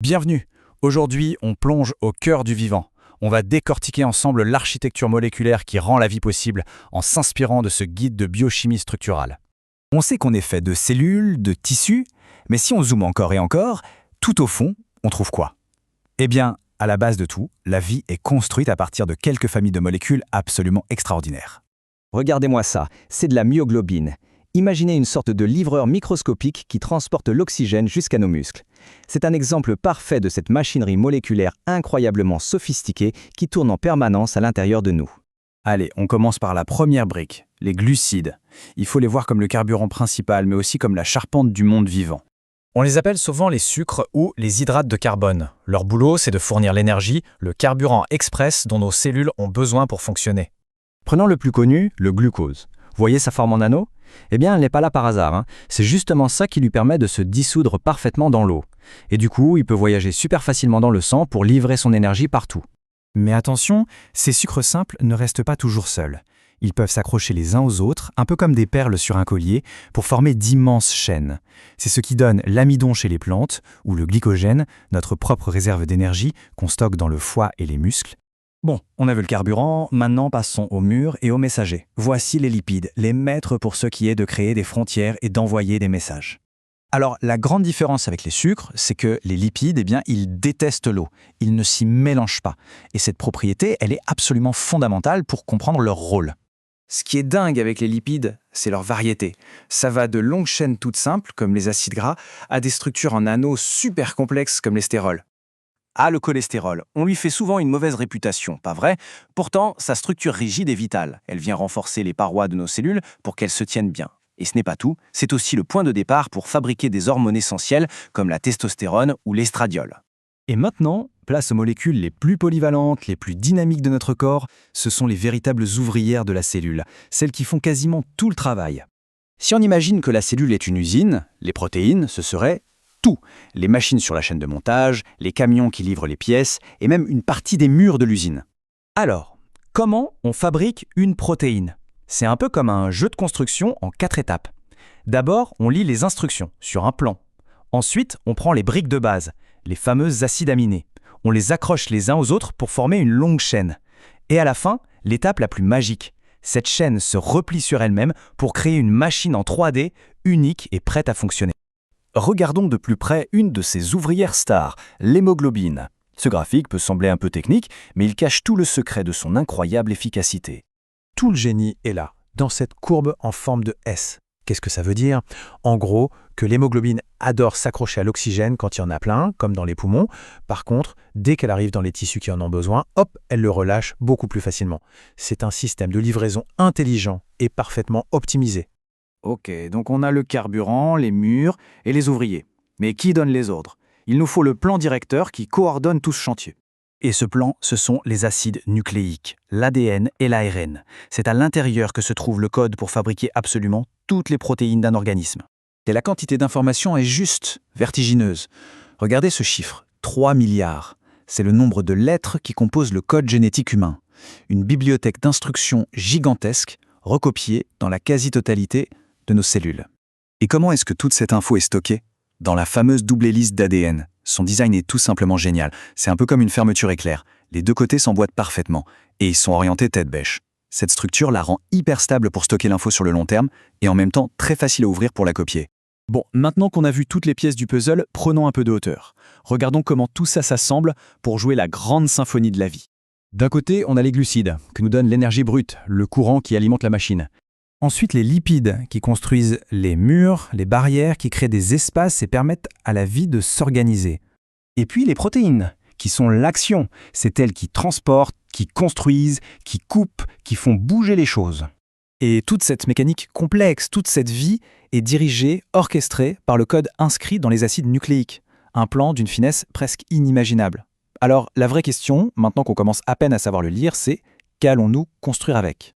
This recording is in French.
Bienvenue. Aujourd'hui, on plonge au cœur du vivant. On va décortiquer ensemble l'architecture moléculaire qui rend la vie possible en s'inspirant de ce guide de biochimie structurale. On sait qu'on est fait de cellules, de tissus, mais si on zoome encore et encore, tout au fond, on trouve quoi? Eh bien, à la base de tout, la vie est construite à partir de quelques familles de molécules absolument extraordinaires. Regardez-moi ça, c'est de la myoglobine. Imaginez une sorte de livreur microscopique qui transporte l'oxygène jusqu'à nos muscles. C'est un exemple parfait de cette machinerie moléculaire incroyablement sophistiquée qui tourne en permanence à l'intérieur de nous. Allez, on commence par la première brique, les glucides. Il faut les voir comme le carburant principal, mais aussi comme la charpente du monde vivant. On les appelle souvent les sucres ou les hydrates de carbone. Leur boulot, c'est de fournir l'énergie, le carburant express dont nos cellules ont besoin pour fonctionner. Prenons le plus connu, le glucose. Vous voyez sa forme en anneau? Eh bien, elle n'est pas là par hasard. C'est justement ça qui lui permet de se dissoudre parfaitement dans l'eau. Et du coup, il peut voyager super facilement dans le sang pour livrer son énergie partout. Mais attention, ces sucres simples ne restent pas toujours seuls. Ils peuvent s'accrocher les uns aux autres, un peu comme des perles sur un collier, pour former d'immenses chaînes. C'est ce qui donne l'amidon chez les plantes, ou le glycogène, notre propre réserve d'énergie qu'on stocke dans le foie et les muscles. Bon, on a vu le carburant, maintenant passons aux murs et aux messagers. Voici les lipides, les maîtres pour ce qui est de créer des frontières et d'envoyer des messages. Alors, la grande différence avec les sucres, c'est que les lipides, ils détestent l'eau. Ils ne s'y mélangent pas. Et cette propriété, elle est absolument fondamentale pour comprendre leur rôle. Ce qui est dingue avec les lipides, c'est leur variété. Ça va de longues chaînes toutes simples, comme les acides gras, à des structures en anneaux super complexes comme les stérols. Ah, le cholestérol, on lui fait souvent une mauvaise réputation, pas vrai? Pourtant, sa structure rigide est vitale. Elle vient renforcer les parois de nos cellules pour qu'elles se tiennent bien. Et ce n'est pas tout, c'est aussi le point de départ pour fabriquer des hormones essentielles comme la testostérone ou l'estradiol. Et maintenant, place aux molécules les plus polyvalentes, les plus dynamiques de notre corps, ce sont les véritables ouvrières de la cellule, celles qui font quasiment tout le travail. Si on imagine que la cellule est une usine, les protéines, ce serait tout. Les machines sur la chaîne de montage, les camions qui livrent les pièces, et même une partie des murs de l'usine. Alors, comment on fabrique une protéine? C'est un peu comme un jeu de construction en 4 étapes. D'abord, on lit les instructions sur un plan. Ensuite, on prend les briques de base, les fameux acides aminés. On les accroche les uns aux autres pour former une longue chaîne. Et à la fin, l'étape la plus magique. Cette chaîne se replie sur elle-même pour créer une machine en 3D unique et prête à fonctionner. Regardons de plus près une de ces ouvrières stars, l'hémoglobine. Ce graphique peut sembler un peu technique, mais il cache tout le secret de son incroyable efficacité. Tout le génie est là, dans cette courbe en forme de S. Qu'est-ce que ça veut dire? En gros, que l'hémoglobine adore s'accrocher à l'oxygène quand il y en a plein, comme dans les poumons. Par contre, dès qu'elle arrive dans les tissus qui en ont besoin, hop, elle le relâche beaucoup plus facilement. C'est un système de livraison intelligent et parfaitement optimisé. Ok, donc on a le carburant, les murs et les ouvriers. Mais qui donne les ordres? Il nous faut le plan directeur qui coordonne tout ce chantier. Et ce plan, ce sont les acides nucléiques, l'ADN et l'ARN. C'est à l'intérieur que se trouve le code pour fabriquer absolument toutes les protéines d'un organisme. Et la quantité d'informations est juste vertigineuse. Regardez ce chiffre, 3 milliards. C'est le nombre de lettres qui composent le code génétique humain. Une bibliothèque d'instructions gigantesque, recopiée dans la quasi-totalité de nos cellules. Et comment est-ce que toute cette info est stockée? Dans la fameuse double hélice d'ADN. Son design est tout simplement génial. C'est un peu comme une fermeture éclair. Les deux côtés s'emboîtent parfaitement. Et ils sont orientés tête bêche. Cette structure la rend hyper stable pour stocker l'info sur le long terme et en même temps très facile à ouvrir pour la copier. Bon, maintenant qu'on a vu toutes les pièces du puzzle, prenons un peu de hauteur. Regardons comment tout ça s'assemble pour jouer la grande symphonie de la vie. D'un côté, on a les glucides, qui nous donnent l'énergie brute, le courant qui alimente la machine. Ensuite, les lipides, qui construisent les murs, les barrières, qui créent des espaces et permettent à la vie de s'organiser. Et puis les protéines, qui sont l'action. C'est elles qui transportent, qui construisent, qui coupent, qui font bouger les choses. Et toute cette mécanique complexe, toute cette vie est dirigée, orchestrée par le code inscrit dans les acides nucléiques. Un plan d'une finesse presque inimaginable. Alors, la vraie question, maintenant qu'on commence à peine à savoir le lire, c'est qu'allons-nous construire avec ?